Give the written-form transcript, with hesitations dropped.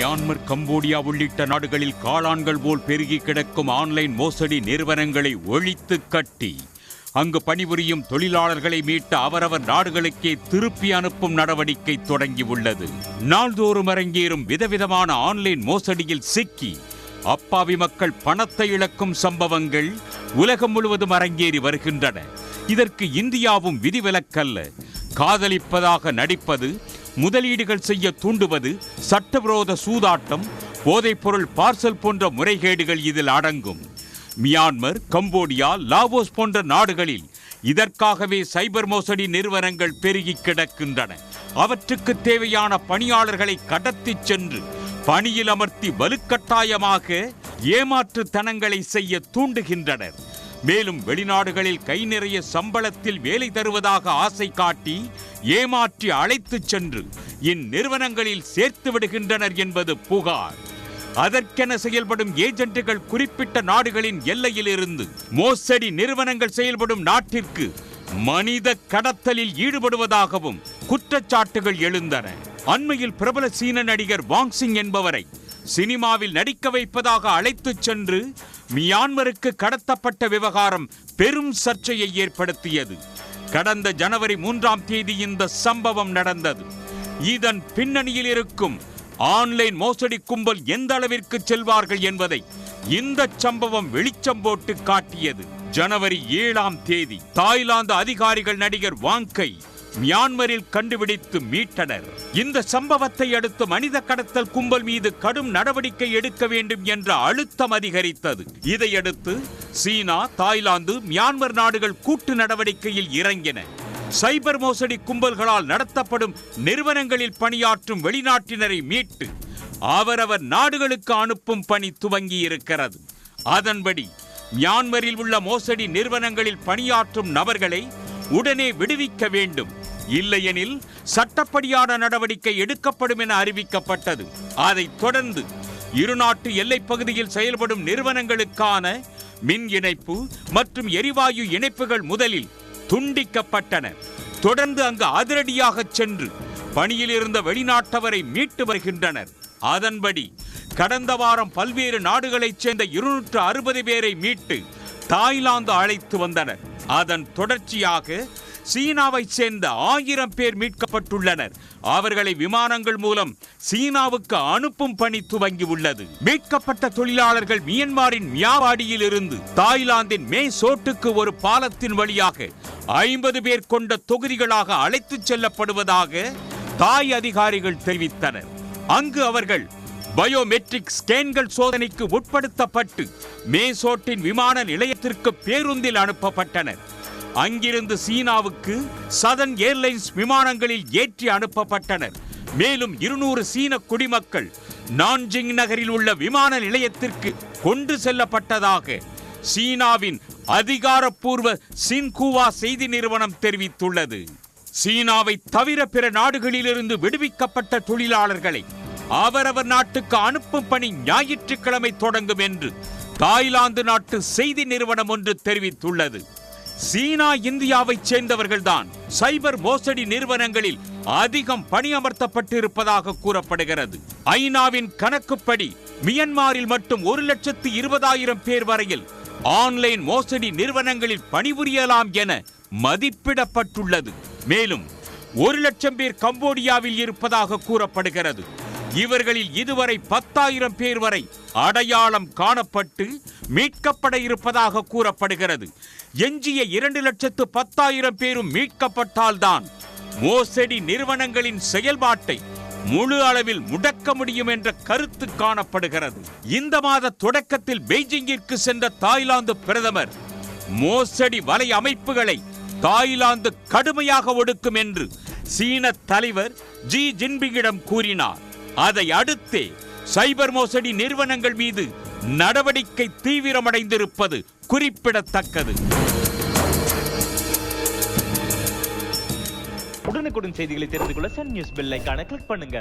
Myanmar, Cambodia உள்ளிட்ட நாடுகளில் காளான்கள் போல் பெருகி கிடக்கும் ஆன்லைன் மோசடி நிறுவனங்களை ஒழித்து கட்டி அங்கு பணிபுரியும் தொழிலாளர்களை மீட்ட அவரவர் நாடுகளுக்கே திருப்பி அனுப்பும் நடவடிக்கை தொடங்கியுள்ளது. நாள்தோறும் அரங்கேறும் விதவிதமான ஆன்லைன் மோசடியில் சிக்கி அப்பாவி மக்கள் பணத்தை இழக்கும் சம்பவங்கள் உலகம் முழுவதும் அரங்கேறி வருகின்றன. இதற்கு இந்தியாவும் விதிவிலக்கல்ல. காதலிப்பதாக நடிப்பது, முதலீடுகள் செய்ய தூண்டுவது, சட்டவிரோத சூதாட்டம், போதைப்பொருள் பார்சல் போன்ற முறைகேடுகள் இதில் அடங்கும். மியான்மர், கம்போடியா, லாவோஸ் போன்ற நாடுகளில் இதற்காகவே சைபர் மோசடி நிறுவனங்கள் பெருகி கிடக்கின்றன. அவற்றுக்கு தேவையான பணியாளர்களை கடத்தி சென்று பணியில் அமர்த்தி வலுக்கட்டாயமாக ஏமாற்றுத்தனங்களை செய்ய தூண்டுகின்றனர். மேலும் வெளிநாடுகளில் கை நிறைய சம்பளத்தில் வேலை தருவதாக ஆசை காட்டி ஏமாற்றி அழைத்துச் சென்று இந்நிறுவனங்களில் சேர்த்து விடுகின்றனர் என்பது புகார். அதற்கென செயல்படும் ஏஜென்ட்டுகள் குறிப்பிட்ட நாடுகளின் எல்லையில் இருந்து மோசடி நிறுவனங்கள் செயல்படும் நாட்டிற்கு மனித கடத்தலில் ஈடுபடுவதாகவும் குற்றச்சாட்டுகள் எழுந்தன. அண்மையில் பிரபல சீன நடிகர் வாங் சிங் என்பவரை சினிமாவில் நடிக்க வைப்பதாக அழைத்துச் சென்று மியான்மருக்கு கடத்தப்பட்ட விவகாரம் பெரும் சர்ச்சையை ஏற்படுத்தியது. கடந்த ஜனவரி 3ஆம் தேதி இந்த சம்பவம் நடந்தது. இதன் பின்னணியில் இருக்கும் ஆன்லைன் மோசடி கும்பல் எந்த அளவிற்கு செல்வார்கள் என்பதை இந்த சம்பவம் வெளிச்சம் போட்டு காட்டியது. ஜனவரி 7ஆம் தேதி தாய்லாந்து அதிகாரிகள் நடிகர் வாங்கை மியான்மரில் கண்டுபிடித்து மீட்டனர். இந்த சம்பவத்தை அடுத்து மனித கடத்தல் கும்பல் மீது கடும் நடவடிக்கை எடுக்க வேண்டும் என்ற அழுத்தம் அதிகரித்தது. இதையடுத்து சீனா, தாய்லாந்து, மியான்மர் நாடுகள் கூட்டு நடவடிக்கையில் இறங்கின. சைபர் மோசடி கும்பல்களால் நடத்தப்படும் நிறுவனங்களில் பணியாற்றும் வெளிநாட்டினரை மீட்டு அவரவர் நாடுகளுக்கு அனுப்பும் பணி துவங்கி இருக்கிறது. அதன்படி மியான்மரில் உள்ள மோசடி நிறுவனங்களில் பணியாற்றும் நபர்களை உடனே விடுவிக்க வேண்டும். இல்லையெனில் சட்டப்படியான நடவடிக்கை எடுக்கப்படும் என அறிவிக்கப்பட்டது. அதைத் தொடர்ந்து இருநாட்டு எல்லைப் பகுதியில் செயல்படும் நிறுவனங்களுக்கான மின் இணைப்பு மற்றும் எரிவாயு இணைப்புகள் முதலில் துண்டிக்கப்பட்டன. தொடர்ந்து அங்கு அதிரடியாக சென்று பணியில் இருந்த வெளிநாட்டவரை மீட்டு வருகின்றனர். அதன்படி கடந்த வாரம் பல்வேறு நாடுகளைச் சேர்ந்த 260 பேரை மீட்டு தாய்லாந்து அழைத்து வந்தனர். அதன் தொடர்ச்சியாக சீனாவை சேர்ந்த 1000 பேர் மீட்கப்பட்டுள்ளனர். அவர்களை விமானங்கள் மூலம் சீனாவுக்கு அனுப்பும் பணி துவங்கி உள்ளது. மீட்கப்பட்ட தொழிலாளர்கள் மியான்மரின் மியாவாடியில் இருந்து தாய்லாந்தின் மே சோட்டுக்கு ஒரு பாலத்தின் வழியாக 50 பேர் கொண்ட தொகுதிகளாக அழைத்துச் செல்லப்படுவதாக தாய் அதிகாரிகள் தெரிவித்தனர். அங்கு அவர்கள் பயோமெட்ரிக் ஸ்கேன்கள் சோதனைக்கு உட்படுத்தப்பட்டு மேசோட்டின் விமான நிலையத்திற்கு பேருந்தில் அனுப்பப்பட்டனர். அங்கிருந்து சீனாவுக்கு சதன் ஏர்லைன்ஸ் விமானங்களில் ஏற்றி அனுப்பப்பட்டனர். மேலும் 200 சீன குடிமக்கள் நான்ஜிங் நகரில் உள்ள விமான நிலையத்திற்கு கொண்டு செல்லப்பட்டதாக சீனாவின் அதிகாரப்பூர்வ சின்குவா செய்தி நிறுவனம் தெரிவித்துள்ளது. சீனாவை தவிர பிற நாடுகளிலிருந்து விடுவிக்கப்பட்ட தொழிலாளர்களை அவரவர் நாட்டுக்கு அனுப்பும் பணி ஞாயிற்றுக்கிழமை தொடங்கும் என்று தாய்லாந்து நாட்டு செய்தி நிறுவனம் ஒன்று தெரிவித்துள்ளது. சீனா, இந்தியாவைச் சேர்ந்தவர்கள்தான் சைபர் மோசடி நிறுவனங்களில் அதிகம் பணியமர்த்தப்பட்டிருப்பதாக கூறப்படுகிறது. ஐநாவின் கணக்குப்படி மியான்மரில் மட்டும் 1,20,000 பேர் வரையில் ஆன்லைன் மோசடி நிறுவனங்களில் பணிபுரியலாம் என மதிப்பிடப்பட்டுள்ளது. மேலும் 1,00,000 பேர் கம்போடியாவில் இருப்பதாக கூறப்படுகிறது. இவர்களில் இதுவரை 10,000 பேர் வரை அடையாளம் காணப்பட்டு மீட்கப்பட இருப்பதாக கூறப்படுகிறது. எஞ்சிய 2,10,000 பேரும் மீட்கப்பட்டால்தான் மோசடி நிறுவனங்களின் செயல்பாட்டை முழு அளவில் முடக்க முடியும் என்ற கருத்து காணப்படுகிறது. இந்த மாத தொடக்கத்தில் பெய்ஜிங்கிற்கு சென்ற தாய்லாந்து பிரதமர் மோசடி வலை அமைப்புகளை தாய்லாந்து கடுமையாக ஒடுக்கும் என்று சீன தலைவர் ஜி ஜின்பிங்கிடம் கூறினார். அதை அடுத்தே சைபர் மோசடி நிறுவனங்கள் மீது நடவடிக்கை தீவிரமடைந்திருப்பது குறிப்பிடத்தக்கது. உடனுக்குடன் செய்திகளை தெரிந்து கொள்ள சன் நியூஸ் பெல் ஐகானை கிளிக் பண்ணுங்க.